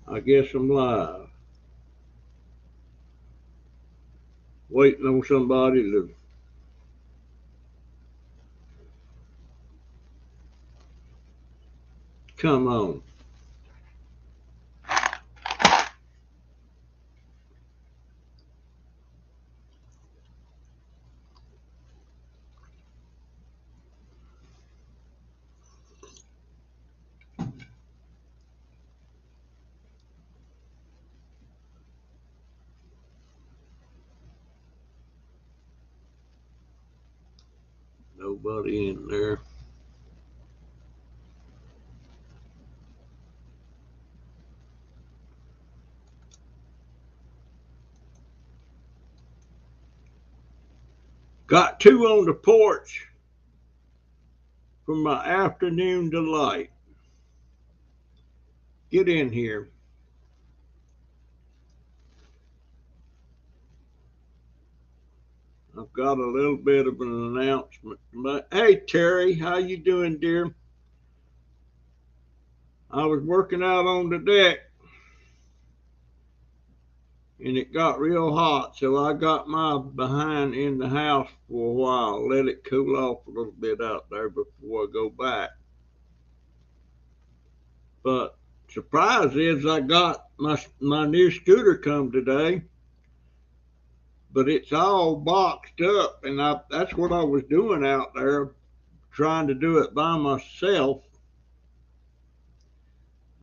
I guess I'm live. Waiting on somebody to come on. Nobody in there. Got two on the porch for my afternoon delight. Get in here. I've got a little bit of an announcement. Hey Terry, how you doing, dear? I was working out on the deck and it got real hot, so I got my behind in the house for a while. Let it cool off a little bit out there before I go back. But surprise is I got my new scooter come today, but it's all boxed up, and that's what I was doing out there, trying to do it by myself.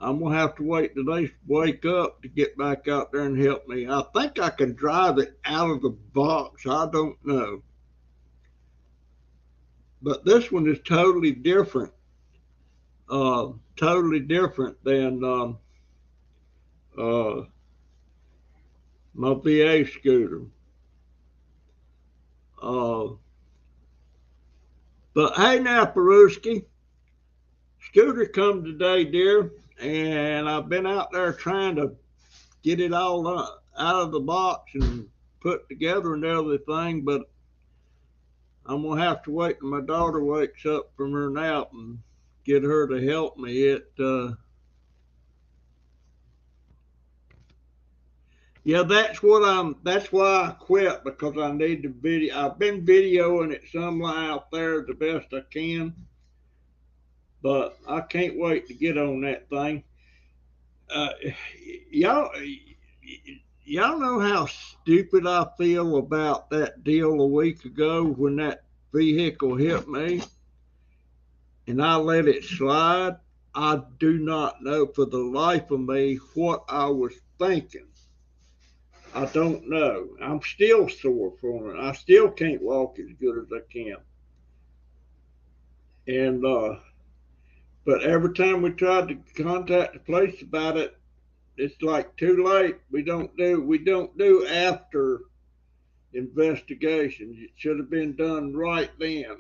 I'm gonna have to wait till they wake up to get back out there and help me. I think I can drive it out of the box. I don't know, but this one is totally different. Totally different than uh, my VA scooter. Uh, but hey, now, Peruski, scooter come today, dear, and I've been out there trying to get it all out of the box and put together and everything, but I'm gonna have to wait till my daughter wakes up from her nap and get her to help me. Yeah, that's what I'm. That's why I quit because I need to video. I've been videoing it some out there the best I can, but I can't wait to get on that thing. Uh, y'all, y'all know how stupid I feel about that deal a week ago when that vehicle hit me and I let it slide. I do not know for the life of me what I was thinking. I don't know. I'm still sore from it. I still can't walk as good as I can. And but every time we tried to contact the police about it, it's like too late. We don't do after investigations. It should have been done right then.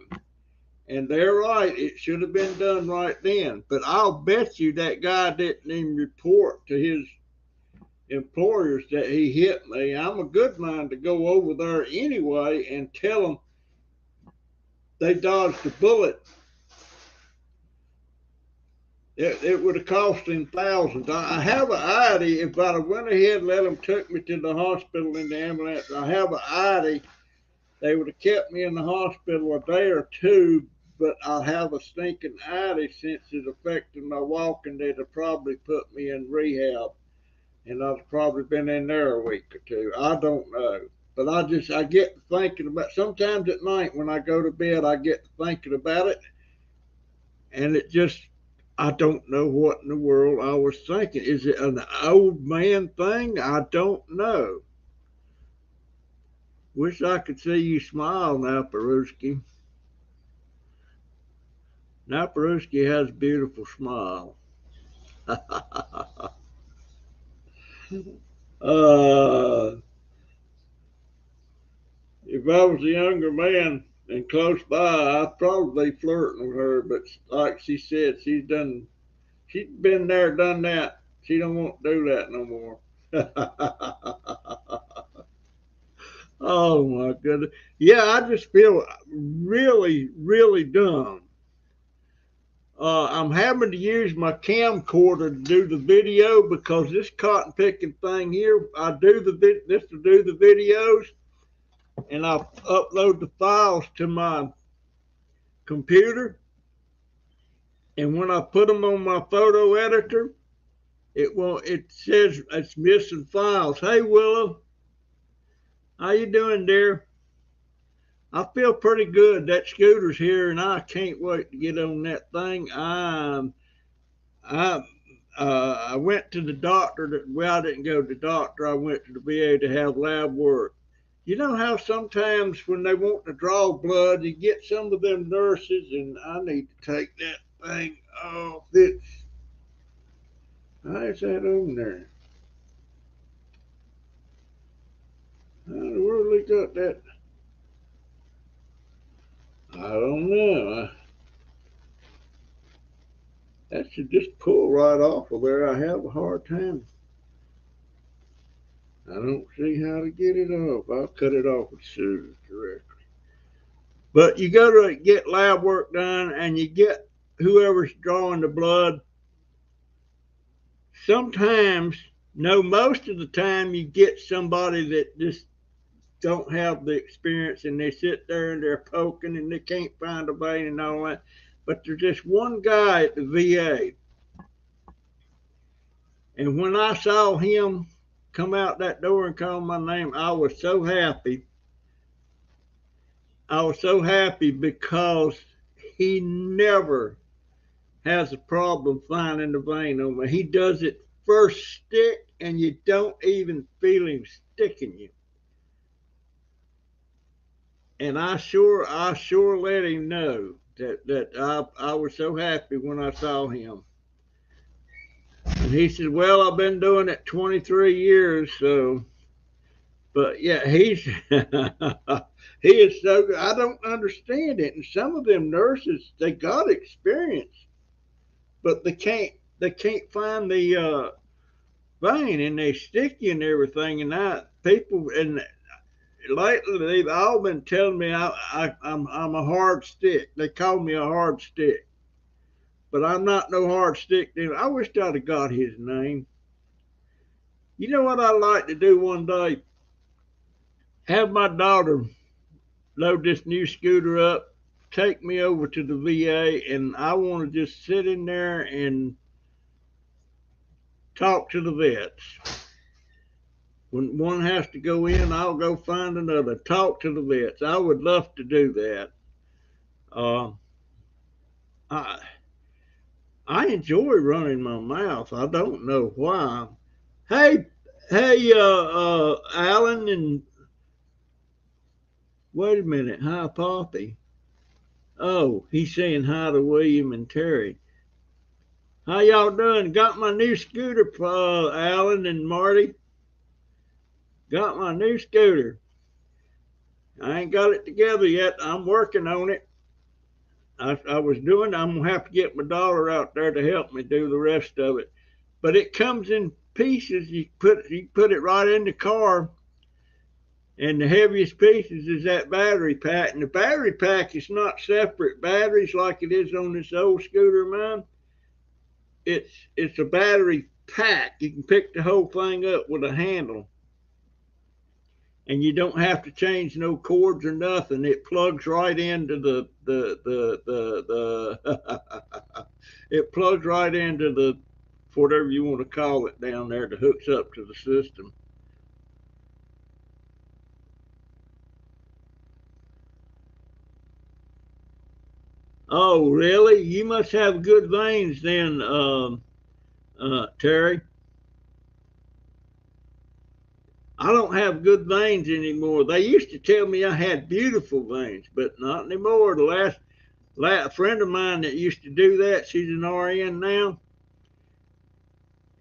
And they're right. It should have been done right then. But I'll bet you that guy didn't even report to his employers that he hit me. I'm a good man to go over there anyway and tell them they dodged a bullet. It would have cost him thousands. I have an ID. If I'd have went ahead and let them took me to the hospital in the ambulance, I have an ID. They would have kept me in the hospital a day or two, but I have a stinking ID since it affected my walking. They'd have probably put me in rehab, and I've probably been in there a week or two. I don't know. But I get thinking about sometimes at night when I go to bed, I get thinking about it, and it just I don't know what in the world I was thinking. Is it an old man thing? I don't know. Wish I could see you smile now, Peruski. Now Peruski has a beautiful smile. uh, if I was a younger man and close by, I'd probably be flirting with her. But like she said, she's been there, done that. She don't want to do that no more. Oh my goodness. Yeah, I just feel really, really dumb. I'm having to use my camcorder to do the video because this cotton picking thing here, I do this to do the videos, and I upload the files to my computer. And when I put them on my photo editor, it says it's missing files. Hey Willow, how you doing, dear? I feel pretty good. That scooter's here, and I can't wait to get on that thing. I went to the doctor. Well, I didn't go to the doctor. I went to the VA to have lab work. You know how sometimes when they want to draw blood, you get some of them nurses, and I need to take that thing off. How's that on there? How in the world they got that? I don't know. That should just pull right off of there. I have a hard time. I don't see how to get it off. I'll cut it off with scissors directly. But you go to get lab work done and you get whoever's drawing the blood. Sometimes, no, most of the time you get somebody that just don't have the experience and they sit there and they're poking and they can't find a vein and all that. But there's just one guy at the VA. And when I saw him come out that door and call my name, I was so happy. I was so happy because he never has a problem finding the vein on me. He does it first stick and you don't even feel him sticking you. And I sure let him know that I was so happy when I saw him. And he said, well, I've been doing it 23 years, so, but yeah, he is so good. I don't understand it. And some of them nurses, they got experience, but they can't find the vein, and they stick you and everything. And people, and lately they've all been telling me I'm a hard stick. They call me a hard stick. But I'm not no hard stick. I wish I'd have got his name. You know what I'd like to do one day? Have my daughter load this new scooter up, take me over to the VA, and I want to just sit in there and talk to the vets. When one has to go in, I'll go find another. Talk to the vets. I would love to do that. I I enjoy running my mouth. I don't know why. Hey, Alan, and wait a minute. Hi, Poppy. Oh, he's saying hi to William and Terry. How y'all doing? Got my new scooter, Alan and Marty. Got my new scooter. I ain't got it together yet. I'm working on it. I'm gonna have to get my daughter out there to help me do the rest of it. But it comes in pieces. You put it right in the car, and the heaviest pieces is that battery pack. And the battery pack is not separate batteries like it is on this old scooter of mine. It's a battery pack. You can pick the whole thing up with a handle. And you don't have to change no cords or nothing. It plugs right into the it plugs right into the whatever you want to call it down there that hooks up to the system. Oh, really? You must have good veins then, Terry. I don't have good veins anymore. They used to tell me I had beautiful veins, but not anymore. The last friend of mine that used to do that, she's an RN now,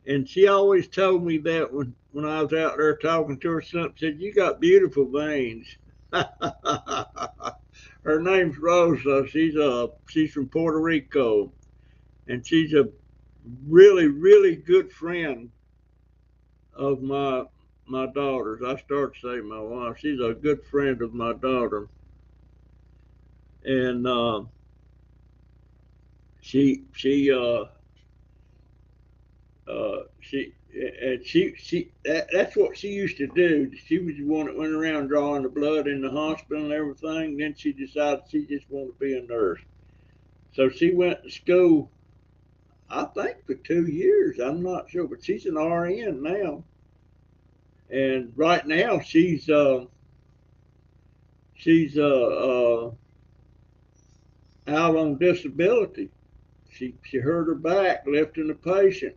and she always told me that when I was out there talking to her, something said, "You got beautiful veins." Her name's Rosa. She's from Puerto Rico, and she's a really good friend of my daughter's. I started to say my wife. She's a good friend of my daughter, and That's what she used to do. She was the one that went around drawing the blood in the hospital and everything. Then she decided she just wanted to be a nurse. So she went to school, I think for 2 years. I'm not sure, but she's an RN now. And right now she's out on disability. She hurt her back lifting a patient,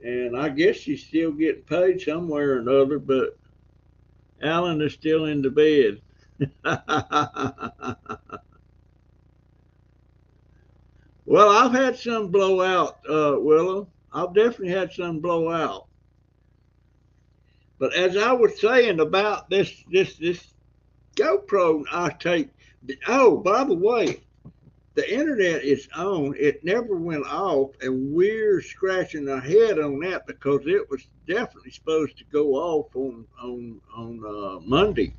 and I guess she's still getting paid somewhere or another. But Alan is still in the bed. Well, I've had some blow out, Willow. I've definitely had some blow out. But as I was saying about this GoPro I take. Oh, by the way, the internet is on. It never went off, and we're scratching our head on that because it was definitely supposed to go off on Monday.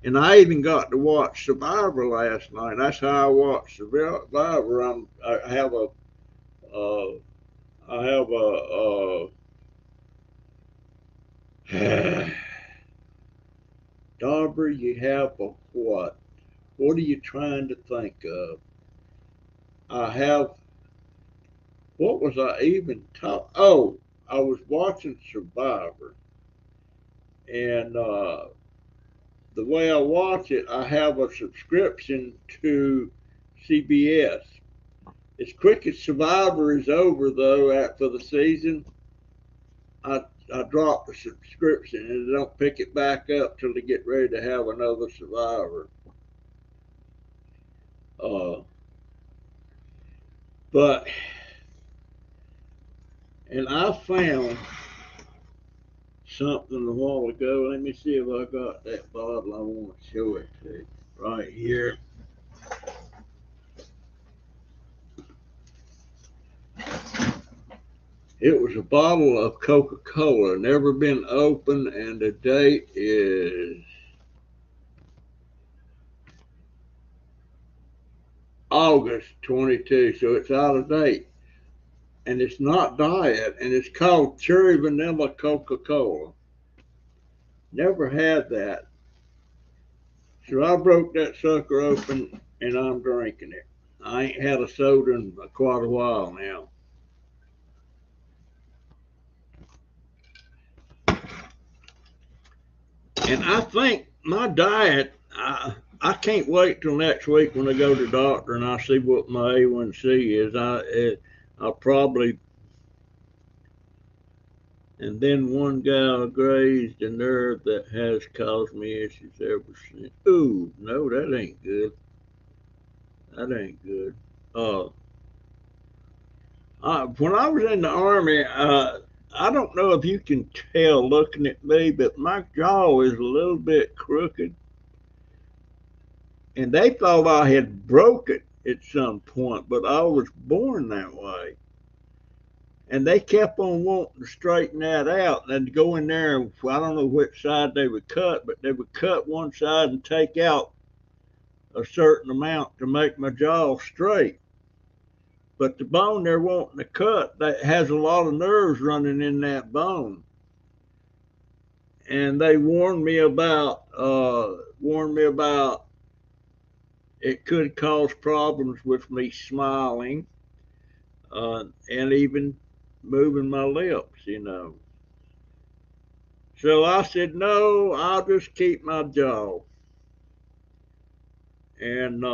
And I even got to watch Survivor last night. That's how I watched Survivor. I have a uh, I have a Dauber, you have a what? What are you trying to think of? I have, what was I even talking? Oh, I was watching Survivor, and the way I watch it, I have a subscription to CBS. As quick as Survivor is over, though, for the season, I I drop the subscription and don't pick it back up till they get ready to have another Survivor. Uh, but and I found something a while ago. Let me see if I got that bottle. I want to show it to you right here. It was a bottle of Coca-Cola, never been opened, and the date is August 22, so it's out of date. And it's not diet, and it's called Cherry Vanilla Coca-Cola. Never had that. So I broke that sucker open, and I'm drinking it. I ain't had a soda in quite a while now. And I think my diet, I can't wait till next week when I go to the doctor and I see what my A1C is. I'll probably, and then one gal grazed a nerve that has caused me issues ever since. Ooh, no, that ain't good. That ain't good. Uh, when I was in the army, I don't know if you can tell looking at me, but my jaw is a little bit crooked, and they thought I had broke it at some point, but I was born that way. And they kept on wanting to straighten that out and go in there. And I don't know which side they would cut, but they would cut one side and take out a certain amount to make my jaw straight. But the bone they're wanting to cut, that has a lot of nerves running in that bone. And they warned me about it could cause problems with me smiling, and even moving my lips. So I said, no, I'll just keep my jaw. And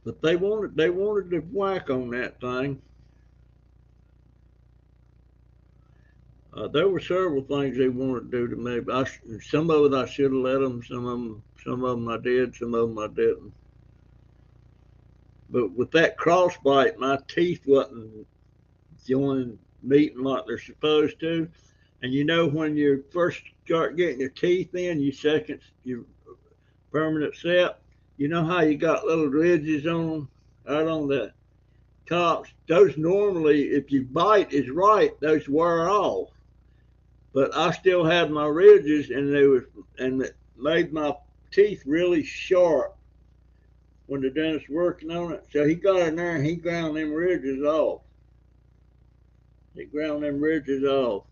but they wanted to whack on that thing. There were several things they wanted to do to me, but some of it I should have let them. Some of them I did. Some of them I didn't. But with that crossbite, my teeth wasn't joining meeting like they're supposed to. And when you first start getting your teeth in, your permanent set, you know how you got little ridges on them out on the tops. Those normally, if you bite is right, those wear off. But I still had my ridges, and it made my teeth really sharp. when they're done working on it. So he got in there and he ground them ridges off. He ground them ridges off.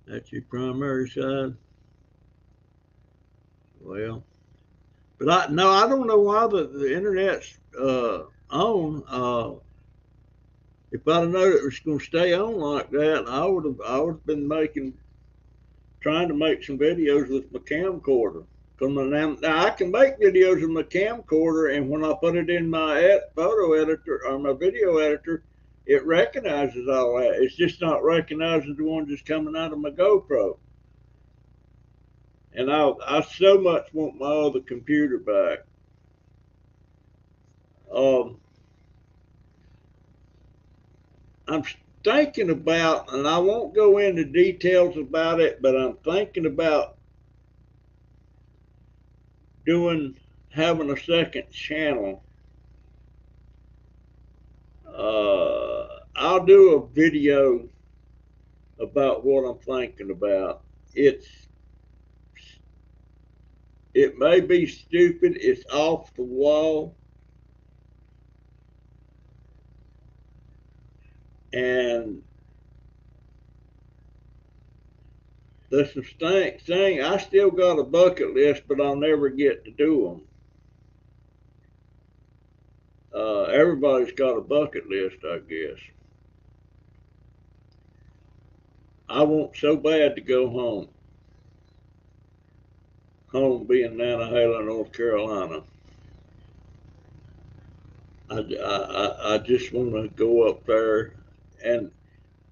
That's your primary side. Well, but I don't know why the internet's on. If I'd have known it was going to stay on like that, I would have been trying to make some videos with my camcorder. Now I can make videos with my camcorder, and when I put it in my photo editor or my video editor, it recognizes all that. It's just not recognizing the one just coming out of my GoPro. And I so much want my other computer back. I'm thinking about, and I won't go into details about it, but I'm thinking about having a second channel. I'll do a video about what I'm thinking about. It may be stupid. It's off the wall. And there's some thing. I still got a bucket list, but I'll never get to do them. Everybody's got a bucket list, I guess. I want so bad to go home. Home being Nantahala, North Carolina. I just want to go up there, and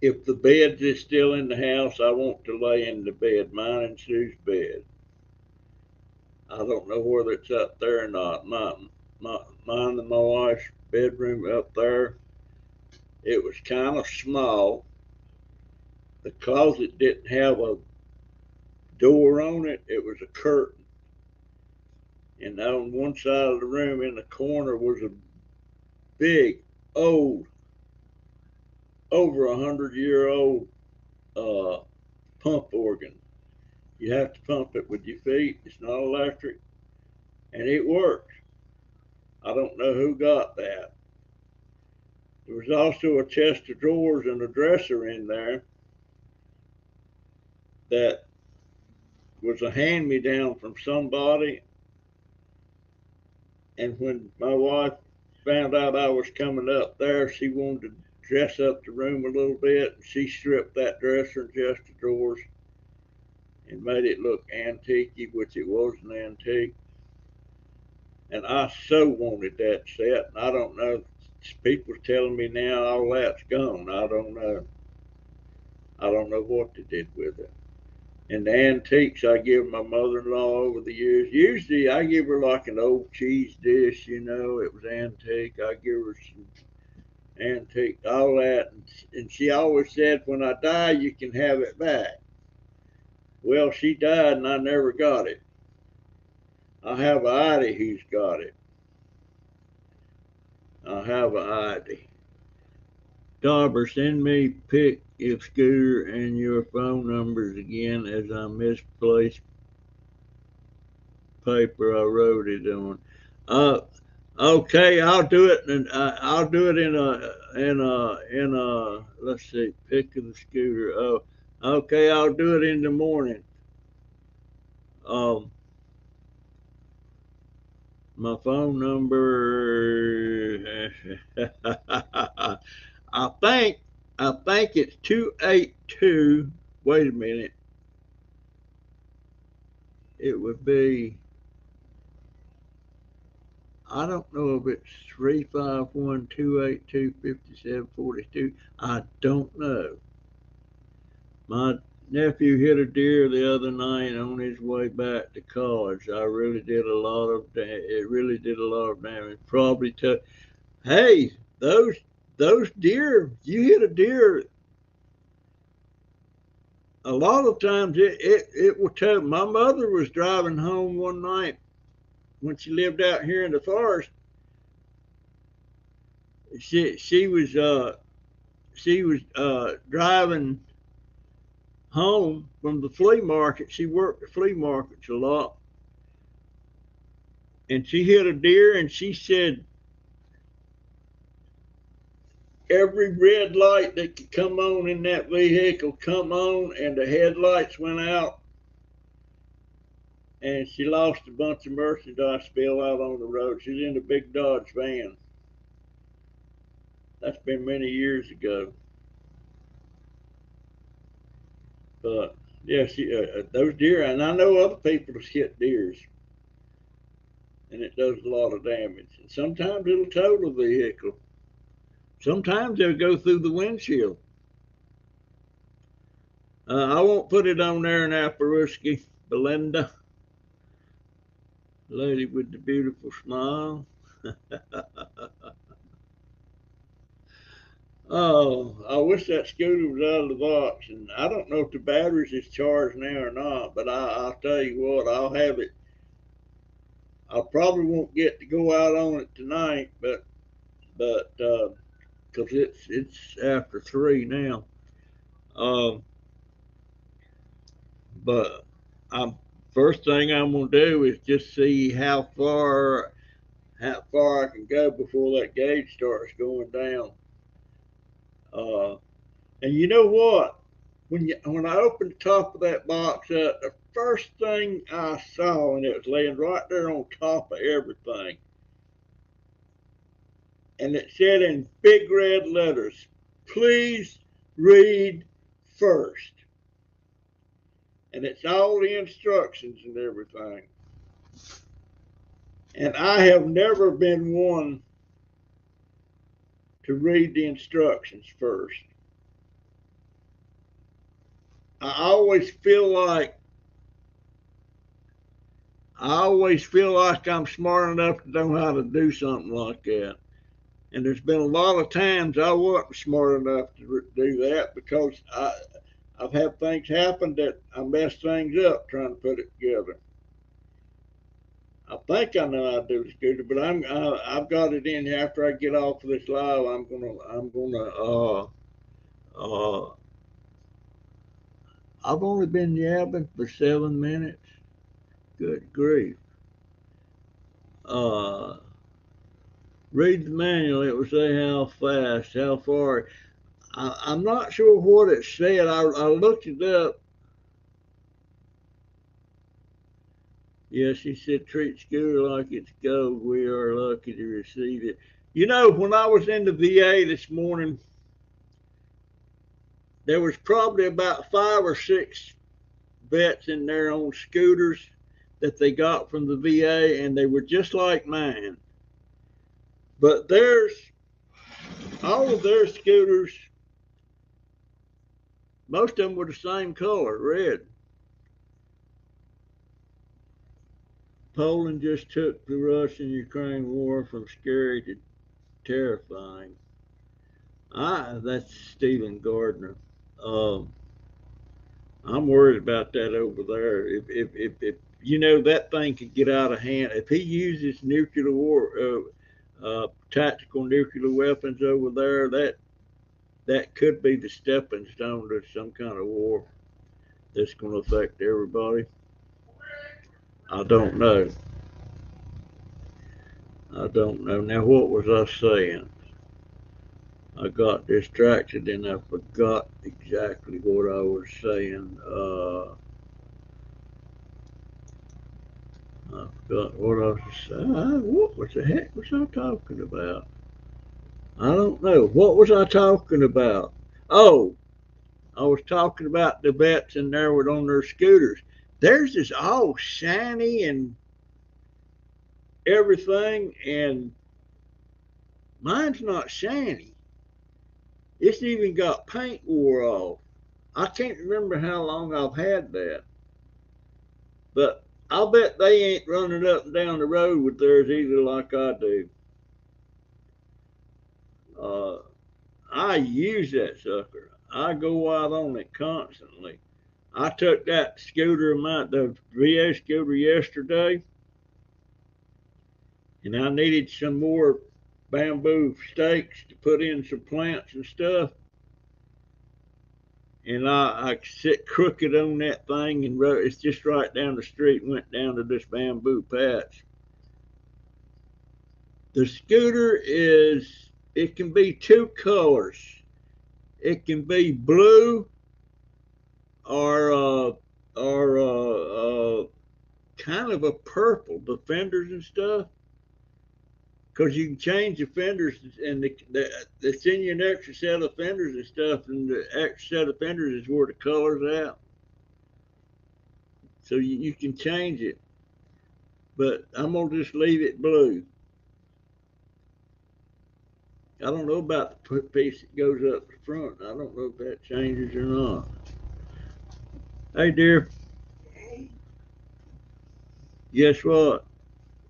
if the bed is still in the house, I want to lay in the bed, mine and Sue's bed. I don't know whether it's up there or not. Mine and my wife's bedroom up there, it was kind of small. The closet didn't have a door on it. It was a curtain. And on one side of the room in the corner was a big, old, over 100-year-old pump organ. You have to pump it with your feet. It's not electric. And it works. I don't know who got that. There was also a chest of drawers and a dresser in there that was a hand-me-down from somebody. And when my wife found out I was coming up there, she wanted to dress up the room a little bit. And she stripped that dresser and chest of drawers and made it look antique, which it was an antique. And I so wanted that set. And I don't know. People telling me now all that's gone. I don't know. I don't know what they did with it. And the antiques I give my mother-in-law over the years. Usually I give her like an old cheese dish, it was antique. I give her some antique, all that. And she always said, when I die, you can have it back. Well, she died and I never got it. I have an auntie who's got it. I have an auntie. Dauber, send me pic of Scooter and your phone numbers again, as I misplaced paper I wrote it on. Okay, I'll do it, and I'll do it in a. Let's see, pic of the Scooter. Oh, okay, I'll do it in the morning. My phone number. I think it's 282. Wait a minute. It would be. I don't know if it's 351-282-5742. I don't know. My nephew hit a deer the other night on his way back to college. It really did a lot of damage. Probably took. Hey, those deer. You hit a deer. A lot of times it will tell. My mother was driving home one night when she lived out here in the forest. She was driving home from the flea market. She worked at flea markets a lot. And she hit a deer, and she said every red light that could come on in that vehicle come on, and the headlights went out, and she lost a bunch of merchandise spilled out on the road. She's in a big Dodge van. That's been many years ago. But yeah, those deer, and I know other people have hit deers, and it does a lot of damage. And sometimes it'll tow the vehicle. Sometimes they'll go through the windshield. I won't put it on there in Aparuski. Belinda, lady with the beautiful smile. Oh, I wish that scooter was out of the box, and I don't know if the batteries is charged now or not. But I'll tell you what, I'll have it. I probably won't get to go out on it tonight, but because it's after 3 now. Um, but I'm first thing I'm gonna do is just see how far I can go before that gauge starts going down. Uh, and you know what? When I opened the top of that box up, the first thing I saw, and it was laying right there on top of everything, and it said in big red letters, "Please read first." And it's all the instructions and everything. And I have never been one to read the instructions first. I always feel like I'm smart enough to know how to do something like that. And there's been a lot of times I wasn't smart enough to do that because I've had things happen that I messed things up trying to put it together. I think I know how to do the scooter, but I've got it in here. After I get off of this live, uh I've only been yabbing for 7 minutes. Good grief. Uh, Read the manual. It will say how fast, how far. I'm not sure what it said. I looked it up. Yes, he said treat scooter like it's gold. We are lucky to receive it. You know, when I was in the VA this morning, there was probably about 5 or 6 vets in there on scooters that they got from the VA, and they were just like mine. But all of their scooters, most of them were the same color, red. Poland just took the Russian-Ukraine war from scary to terrifying. That's Stephen Gardner. Um, I'm worried about that over there. If you know that thing could get out of hand, if he uses nuclear war, tactical nuclear weapons over there, that could be the stepping stone to some kind of war that's going to affect everybody. I don't know. I don't know. Now, what was I saying? I got distracted and I forgot exactly what I was saying. I forgot what I was saying. What was the heck was I talking about? I don't know. What was I talking about? Oh, I was talking about the vets in there with on their scooters. Theirs is all shiny and everything, and mine's not shiny. It's even got paint wore off. I can't remember how long I've had that, but I'll bet they ain't running up and down the road with theirs either like I do. Uh, I use that sucker. I go out on it constantly. I took that scooter of mine, the VA scooter, yesterday, and I needed some more bamboo stakes to put in some plants and stuff. and I sit crooked on that thing and rode. It's just right down the street. Went down to this bamboo patch. The scooter is. It can be two colors. It can be blue or kind of a purple. The fenders and stuff. Because you can change the fenders, and they send you an extra set of fenders and stuff, and the extra set of fenders is where the color's out. So you can change it. But I'm going to just leave it blue. I don't know about the piece that goes up the front. I don't know if that changes or not. Hey, dear. Hey, Guess what?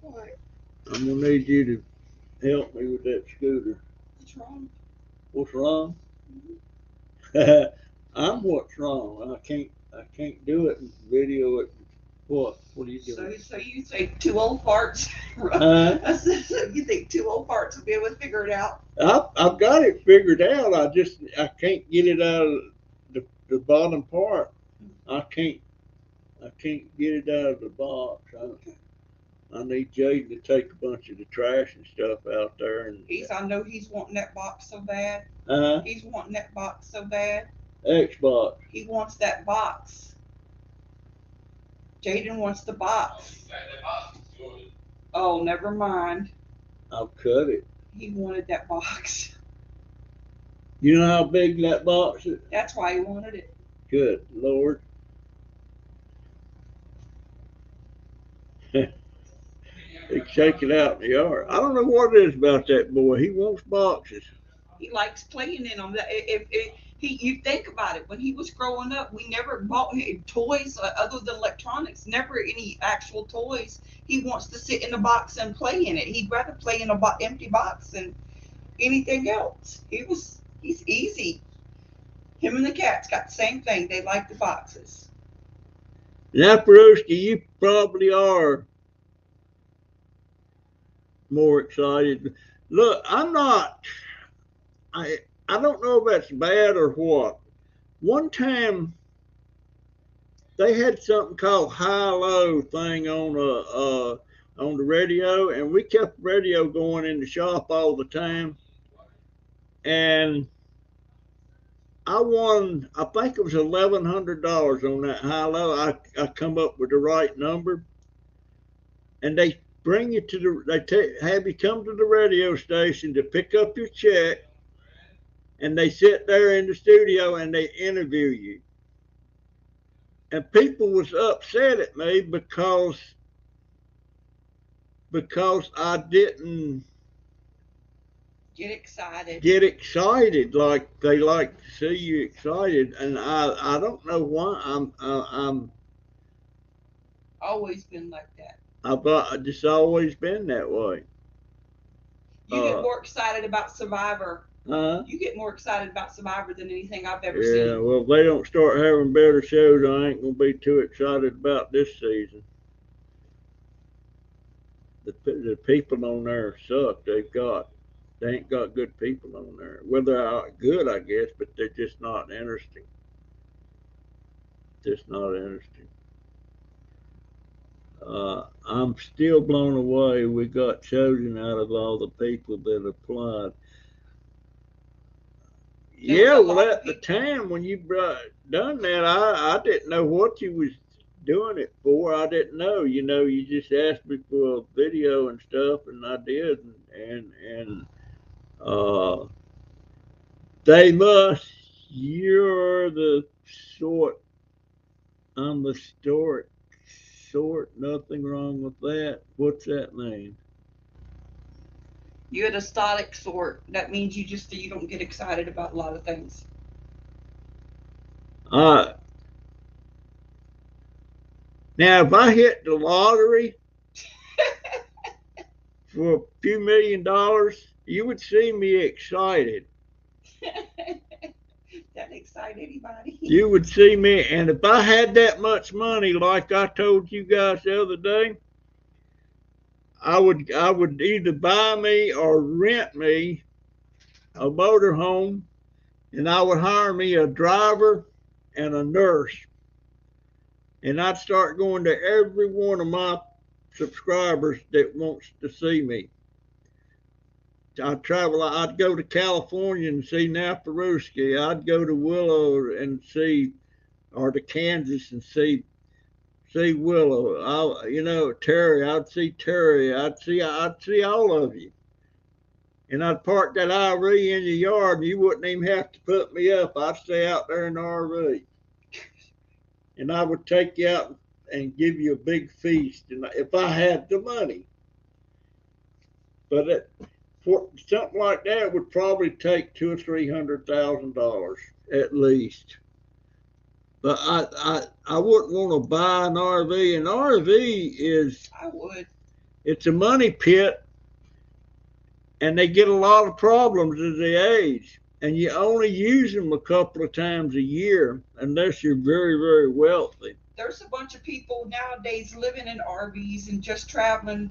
what? I'm going to need you to help me with that scooter. What's wrong? What's wrong? I'm what's wrong. I can't do it and video it. What? What are you doing? So you think two old farts? I said, so you think two old farts will be able to figure it out? I've got it figured out. I can't get it out of the bottom part. I can't get it out of the box. I need Jaden to take a bunch of the trash and stuff out there. And I know he's wanting that box so bad. He's wanting that box so bad. Xbox. He wants that box. Jaden wants the box. Oh, never mind. I'll cut it. He wanted that box. You know how big that box is? That's why he wanted it. Good Lord. He can shake it out in the yard. I don't know what it is about that boy. He wants boxes. He likes playing in them. You think about it, when he was growing up, we never bought him toys other than electronics, never any actual toys. He wants to sit in the box and play in it. He'd rather play in an empty box than anything else. He's easy. Him and the cats got the same thing. They like the boxes. Now, Peruski, you probably are more excited. Look, I'm not. I don't know if that's bad or what. One time they had something called high-low thing on the radio, and we kept the radio going in the shop all the time. And I won, I think it was $1,100 on that high-low. I come up with the right number, and they bring you to have you come to the radio station to pick up your check. And they sit there in the studio and they interview you. And people was upset at me because I didn't get excited like they like to see you excited. And I don't know why. I'm always been like that. I've just always been that way. You get more excited about Survivor. You get more excited about Survivor than anything I've ever seen. Yeah, well, if they don't start having better shows, I ain't going to be too excited about this season. The people on there suck. They ain't got good people on there. Well, they're good, I guess, but they're just not interesting. Just not interesting. I'm still blown away. We got chosen out of all the people that applied. Yeah, well, at the time when you done that, I didn't know what you was doing it for. I didn't know. You just asked me for a video and stuff, and I did. And they must. You're the sort. I'm the sort. Nothing wrong with that. What's that mean? You're the static sort. That means you don't get excited about a lot of things. Now, if I hit the lottery for a few $1 million, you would see me excited. That excite anybody. You would see me, and if I had that much money, like I told you guys the other day, I would either buy me or rent me a motorhome, and I would hire me a driver and a nurse. And I'd start going to every one of my subscribers that wants to see me. I'd go to California and see Naparuski. I'd go to Willow and see, or to Kansas and see Willow. Terry, I'd see Terry. I'd see all of you. And I'd park that RV in your yard and you wouldn't even have to put me up. I'd stay out there in the RV. And I would take you out and give you a big feast, and if I had the money. But for something like that would probably take $200,000 or $300,000 at least. But I wouldn't want to buy an RV. An RV is, I would. It's a money pit, and they get a lot of problems as they age. And you only use them a couple of times a year unless you're very, very wealthy. There's a bunch of people nowadays living in RVs and just traveling.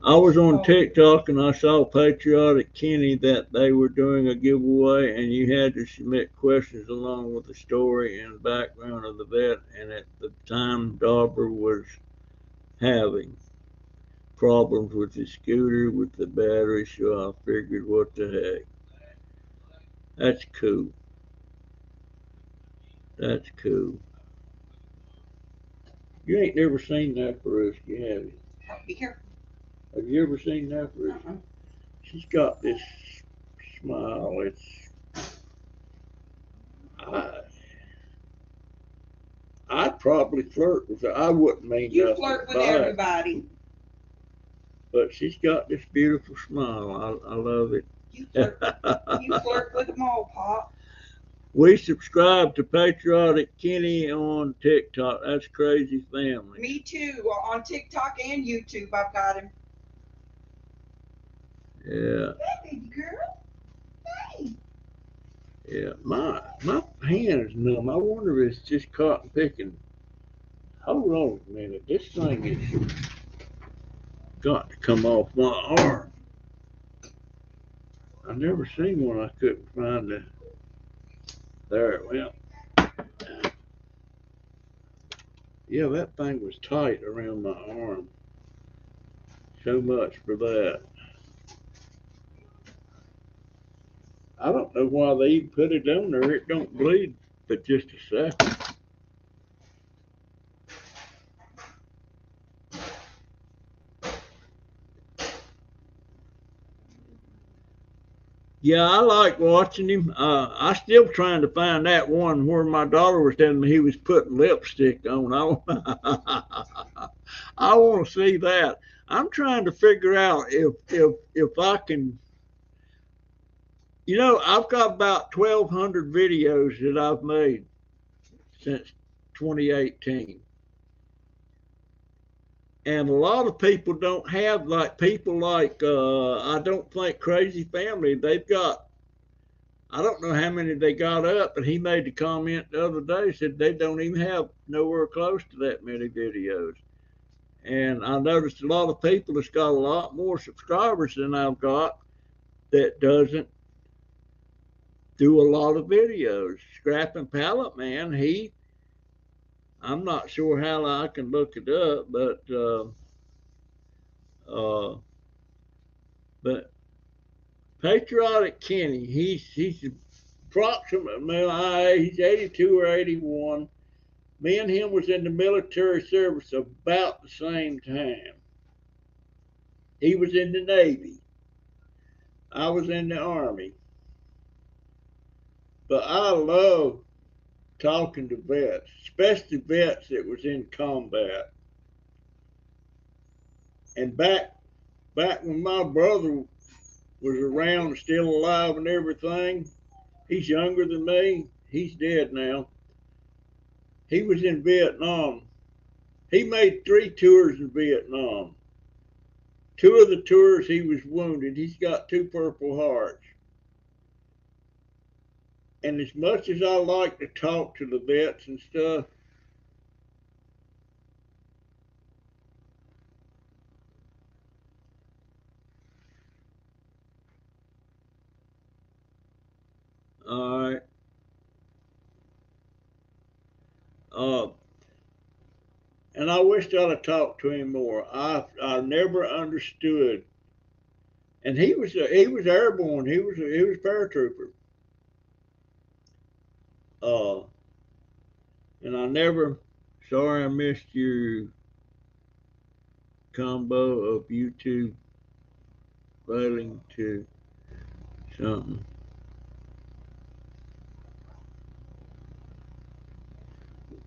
I was on TikTok and I saw Patriotic Kenny that they were doing a giveaway, and you had to submit questions along with the story and background of the vet. And at the time, Dauber was having problems with his scooter with the battery, so I figured, what the heck? That's cool. That's cool. You ain't never seen Naparuski, have you? Be careful. Have you ever seen Naparuski? She's got this smile. I'd probably flirt with her. I wouldn't mean you nothing. You flirt with everybody. But she's got this beautiful smile. I love it. You flirt with them all, Pop. We subscribe to Patriotic Kenny on TikTok. That's Crazy Family. Me too. On TikTok and YouTube, I've got him. Yeah. Hey, baby girl. Hey. Yeah. My hand is numb. I wonder if it's just cotton picking. Hold on a minute. This thing is got to come off my arm. I never seen one I couldn't find it. There it went. Yeah, that thing was tight around my arm. So much for that. I don't know why they even put it on there. It don't bleed but just a second. Yeah, I like watching him. I still trying to find that one where my daughter was telling me he was putting lipstick on. I want to see that. I'm trying to figure out if I can. I've got about 1,200 videos that I've made since 2018. And a lot of people don't have, like people like, I don't think Crazy Family, they've got, I don't know how many they got up, but he made the comment the other day, said they don't even have nowhere close to that many videos. And I noticed a lot of people that's got a lot more subscribers than I've got that doesn't do a lot of videos. Scrapping Pallet Man, I'm not sure how I can look it up, but Patriotic Kenny, he's approximately my age, he's 82 or 81. Me and him was in the military service about the same time. He was in the Navy. I was in the Army. But I love talking to vets, especially vets that was in combat. And back when my brother was around, still alive and everything, he's younger than me. He's dead now. He was in Vietnam. He made 3 tours in Vietnam. 2 of the tours he was wounded. He's got 2 Purple Hearts. And as much as I like to talk to the vets and stuff, all right. Uh, and I wished I'd have talked to him more. I never understood. And he was airborne. He was paratrooper. Uh, and I never. Sorry, I missed your combo of YouTube failing to something.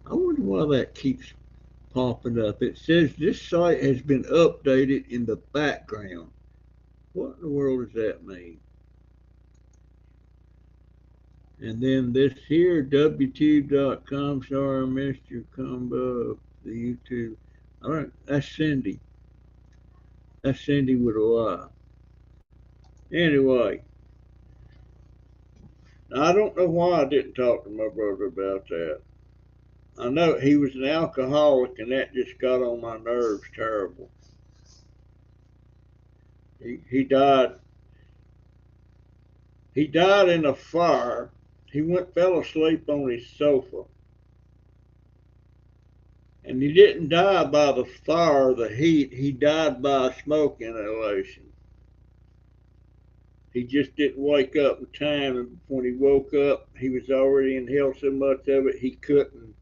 I wonder why that keeps popping up. It says this site has been updated in the background. What in the world does that mean? And then this here, WTube.com, sorry I missed your combo of the YouTube. All right, that's Cindy. That's Cindy with a Y. Anyway, I don't know why I didn't talk to my brother about that. I know he was an alcoholic, and that just got on my nerves terrible. He died. He died in a fire. He fell asleep on his sofa, and he didn't die by the fire, the heat. He died by smoke inhalation. He just didn't wake up in time, and when he woke up, he was already inhaled so much of it he couldn't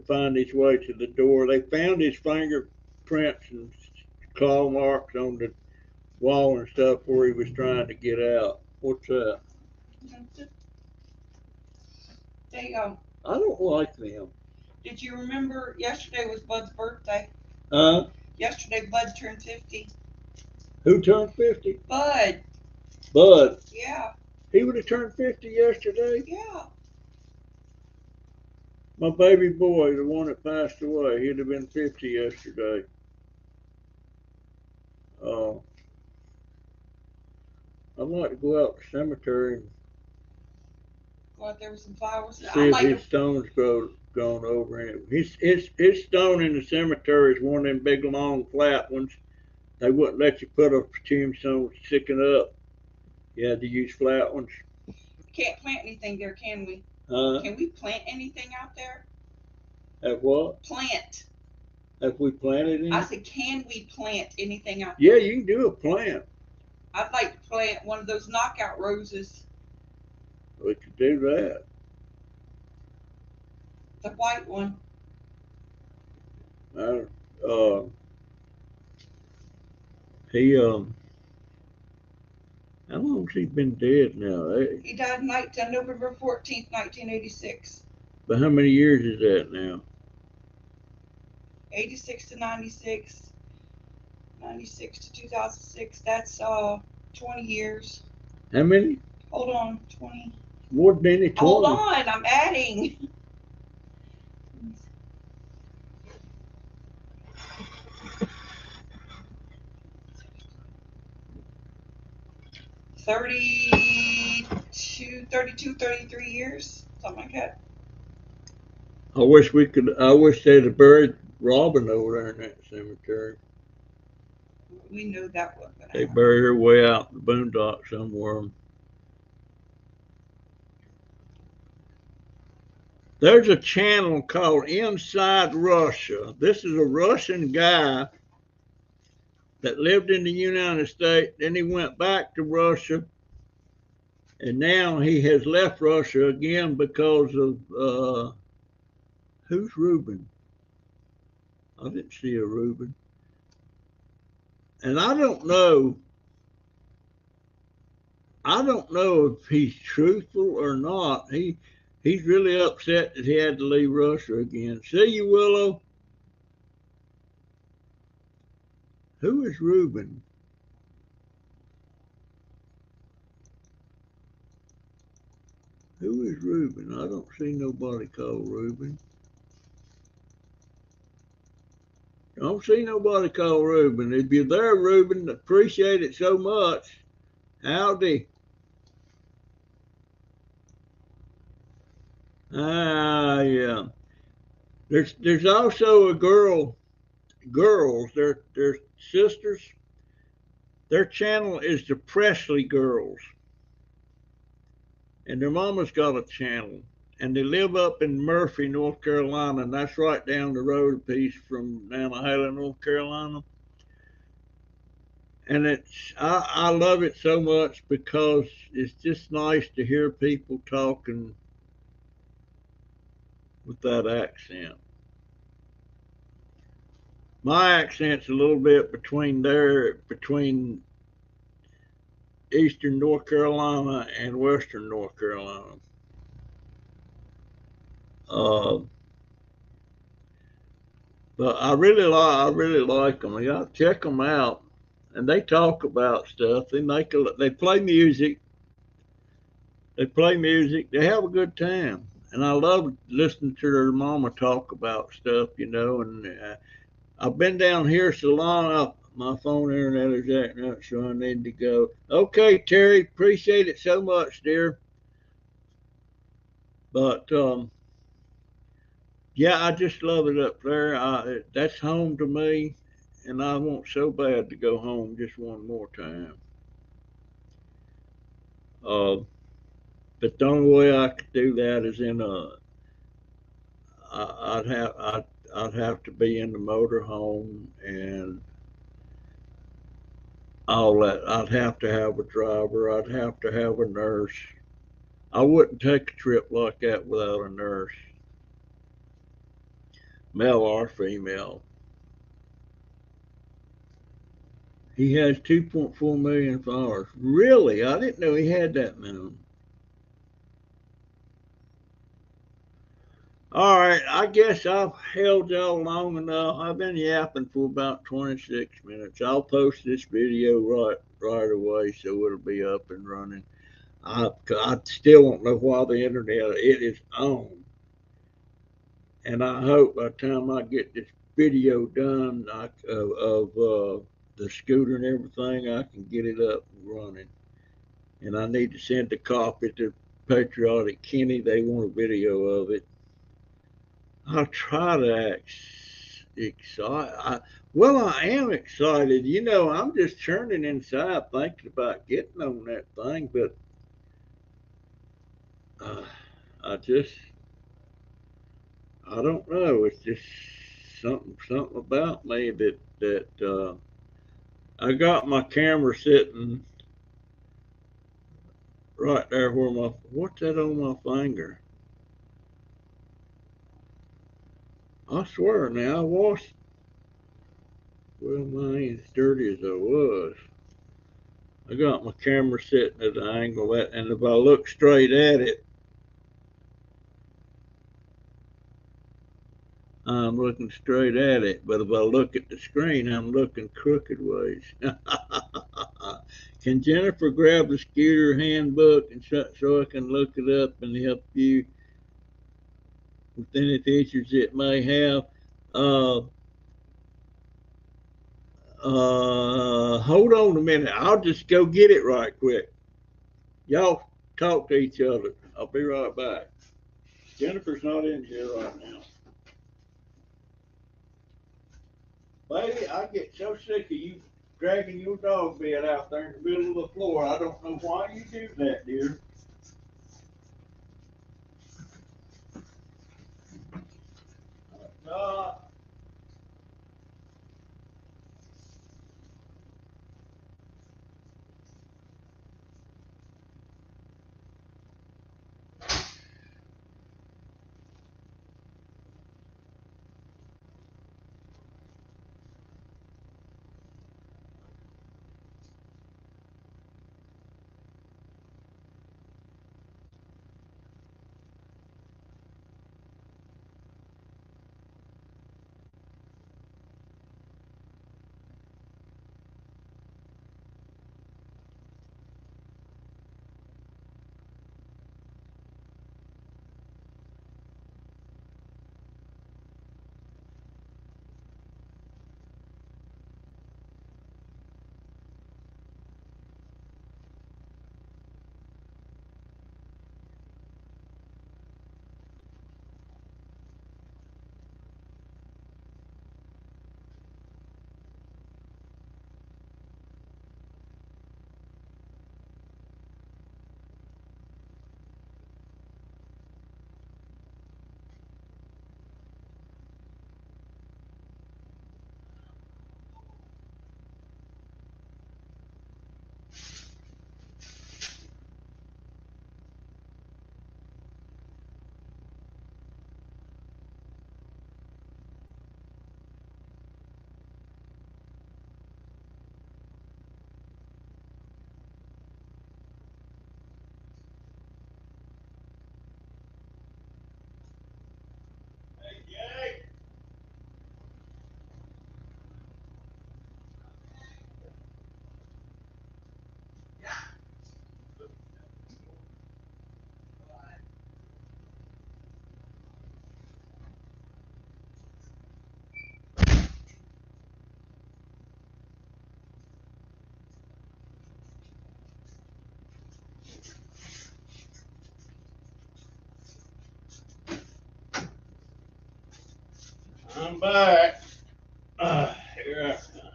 find his way to the door. They found his fingerprints and claw marks on the wall and stuff where he was trying to get out. What's that? They I don't like them. Did you remember yesterday was Bud's birthday? Yesterday Bud turned 50. Who turned 50? Bud. Bud. Yeah. He would have turned 50 yesterday. Yeah. My baby boy, the one that passed away, he'd have been 50 yesterday. I'd like to go out to the cemetery and Go out there with some flowers. see if his stone's gone over him. His stone in the cemetery is one of them big, long, flat ones. They wouldn't let you put a tombstone sticking up. You had to use flat ones. Can't plant anything there, can we? Can we plant anything out there? Have what? Plant. Have we planted anything? I said, can we plant anything out there? Yeah, you can do a plant. I'd like to plant one of those knockout roses. We could do that. The white one. He how long's he been dead now? He died November 14th, 1986. But how many years is that now? 86 to 96. 96 to 2006. That's 20 years. How many? Hold on, 20. More than any 20. Hold on, I'm adding. $32, 33 years, something like that. I wish they'd have buried Robin over there in that cemetery. We knew that wasn't gonna They happen. buried her way out in the boondocks somewhere. There's a channel called Inside Russia. This is a Russian guy that lived in the United States. Then he went back to Russia. And now he has left Russia again because of, who's Reuben? I didn't see a Reuben. And I don't know if he's truthful or not. He's really upset that he had to leave Russia again. See you, Willow. Who is Reuben? Who is Reuben? I don't see nobody called Reuben. I don't see nobody called Reuben. If you're there, Reuben, appreciate it so much. Howdy. Yeah. There's also a girls, they're sisters. Their channel is the Presley Girls. And their mama's got a channel. and they live up in Murphy, North Carolina, and that's right down the road a piece from Nantahala, North Carolina. And I love it so much because it's just nice to hear people talking with that accent. My accent's a little bit between eastern North Carolina and western North Carolina. Uh, but I really like them. You got to check them out, and they talk about stuff. They play music. They play music. They have a good time, and I love listening to their mama talk about stuff. And I've been down here so long. My phone internet is acting up, so I need to go. Okay, Terry, appreciate it so much, dear. But yeah, I just love it up there. That's home to me, and I want so bad to go home just one more time. Uh, but the only way I could do that is in a. I- I'd have I'd, I'd have to be in the motor home and all that. I'd have to have a driver. I'd have to have a nurse. I wouldn't take a trip like that without a nurse, male or female. He has 2.4 million followers. Really? I didn't know he had that many. All right, I guess I've held y'all long enough. I've been yapping for about 26 minutes. I'll post this video right away so it'll be up and running. I still don't know why the internet it is on, and I hope by the time I get this video done of the scooter and everything, I can get it up and running. And I need to send a copy to Patriotic Kenny. They want a video of it. I'll try to act excited. Well, I am excited. I'm just churning inside thinking about getting on that thing, but uh, I just, I don't know. It's just something about me that I got my camera sitting right there where what's that on my finger? I swear now, I washed. Well, mine ain't as dirty as I was. I got my camera sitting at an angle, and if I look straight at it, I'm looking straight at it. But if I look at the screen, I'm looking crooked ways. Can Jennifer grab the scooter handbook and so I can look it up and help you with any features it may have? Uh, Hold on a minute. I'll just go get it right quick. Y'all talk to each other. I'll be right back. Jennifer's not in here right now. Baby, I get so sick of you dragging your dog bed out there in the middle of the floor. I don't know why you do that, dear. Uh, I'm back. Here I come.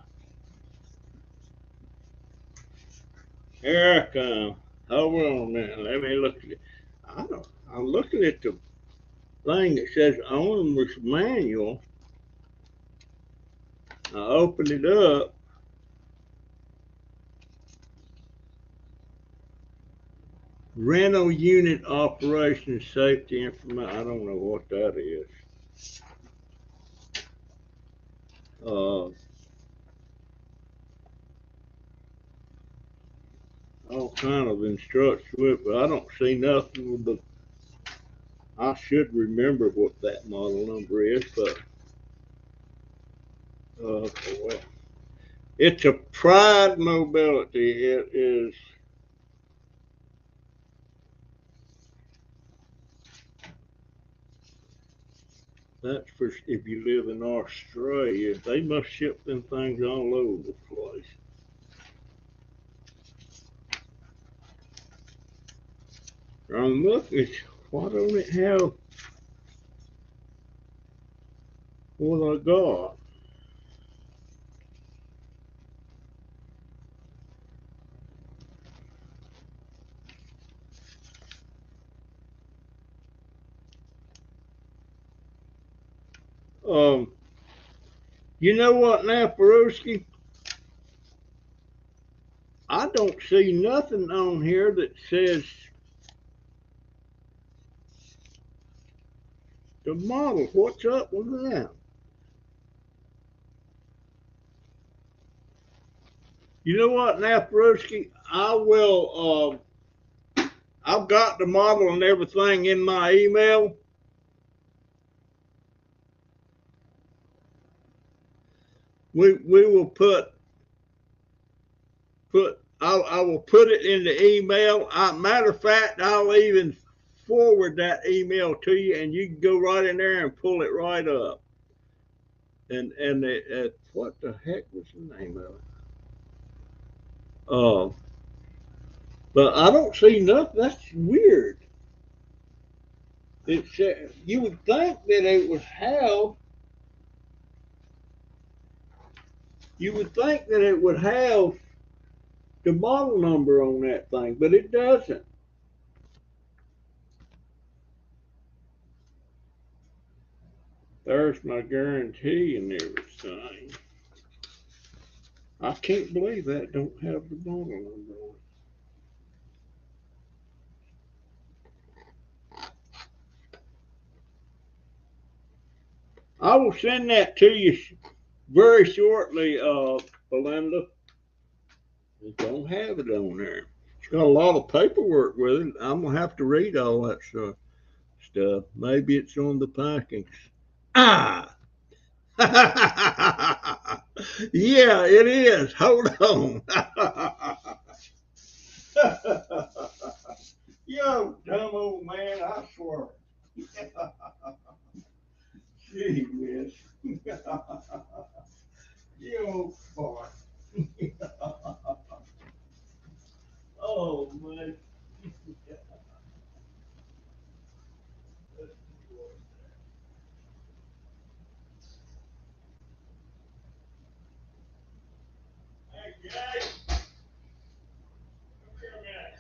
Here I come. Hold on a minute. Let me look at it. I'm looking at the thing that says owner's manual. I opened it up. Rental unit operations safety information. I don't know what that is. All kind of instructions with it, but I don't see nothing with the. I should remember what that model number is, but well, it's a Pride Mobility. It is. That's for if you live in Australia. They must ship them things all over the place. Look, why don't it have what I got? Um, you know what now, Peruski? I don't see nothing on here that says the model. What's up with that? You know what now, Peruski? I will. I've got the model and everything in my email. We will put. I will put it in the email. Matter of fact, I'll even forward that email to you, and you can go right in there and pull it right up. And what the heck was the name of it? But I don't see nothing. That's weird. It's you would think that it would have. You would think that it would have the model number on that thing, but it doesn't. There's my guarantee and everything. I can't believe that don't have the model number on it. I will send that to you very shortly, Belinda. It don't have it on there. It's got a lot of paperwork with it. I'm gonna have to read all that stuff. Maybe it's on the package. Ah. Yeah, it is. Hold on. Yo, dumb old man, I swear. Gee whiz. You boy. Oh, man. Hey, Jay. Come here a minute.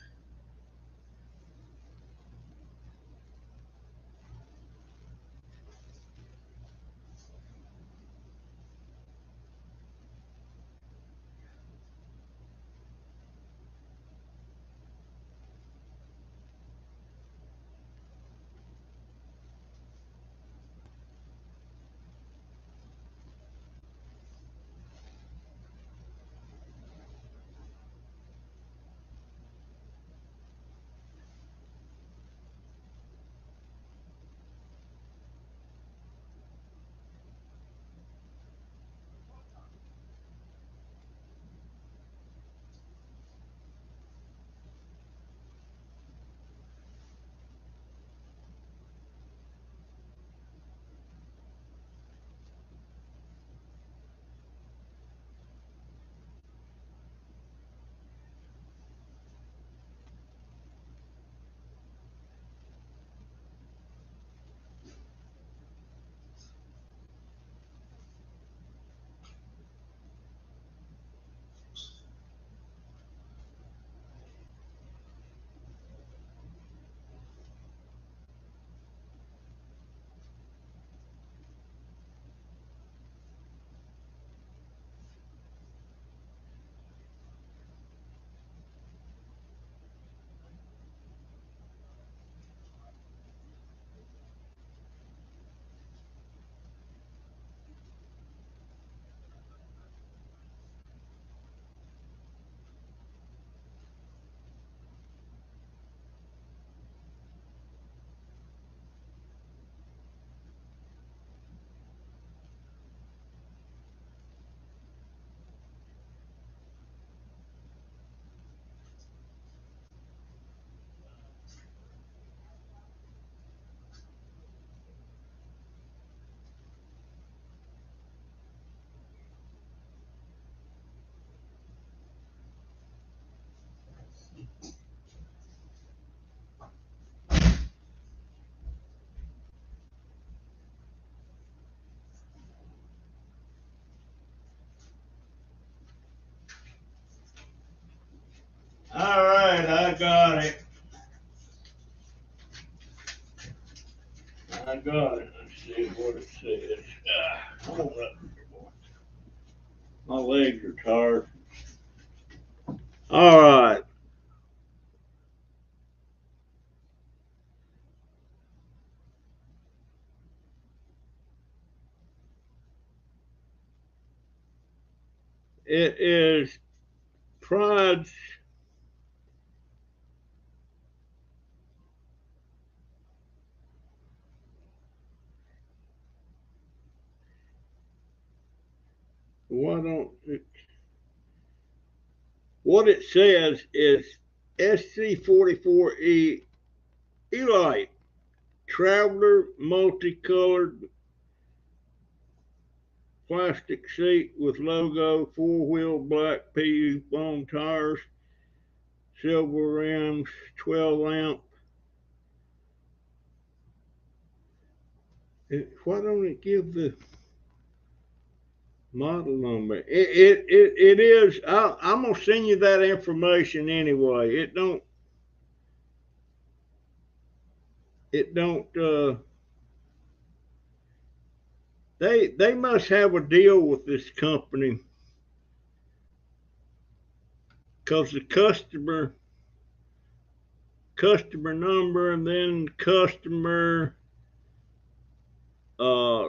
I got it. I got it. Let's see what it says. Come on up here, boy. My legs are tired. All right. It is Pride's what it says is SC44E Elite Traveler multicolored plastic seat with logo, 4-wheel black PU foam tires, silver rims, 12 amp. Why don't it give the model number? It is. I'm gonna send you that information anyway. It don't. They must have a deal with this company because the customer number and then customer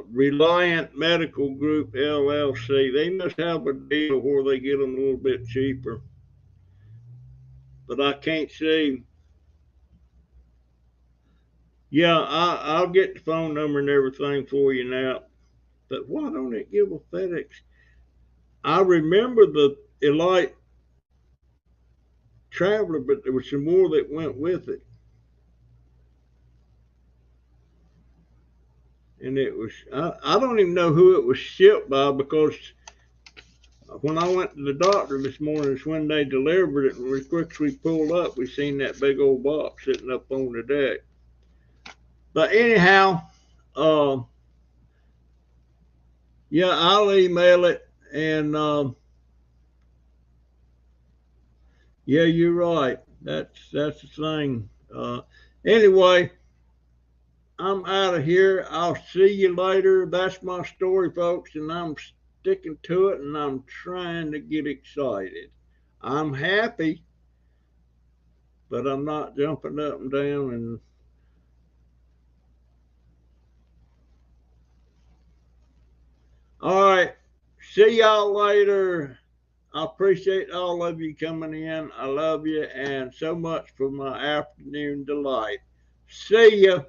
Reliant Medical Group LLC. They must have a deal where they get them a little bit cheaper, but I can't see. Yeah, I'll get the phone number and everything for you now. But why don't it give a FedEx? I remember the Elite Traveler, but there was some more that went with it. And it was, I don't even know who it was shipped by because when I went to the doctor this morning, it's when they delivered it. And as quick as we pulled up, we seen that big old box sitting up on the deck. But anyhow, yeah, I'll email it. And yeah, you're right. That's the thing. Anyway, I'm out of here. I'll see you later. That's my story, folks, and I'm sticking to it, and I'm trying to get excited. I'm happy, but I'm not jumping up and down. And all right, see y'all later. I appreciate all of you coming in. I love you, and so much for my afternoon delight. See ya.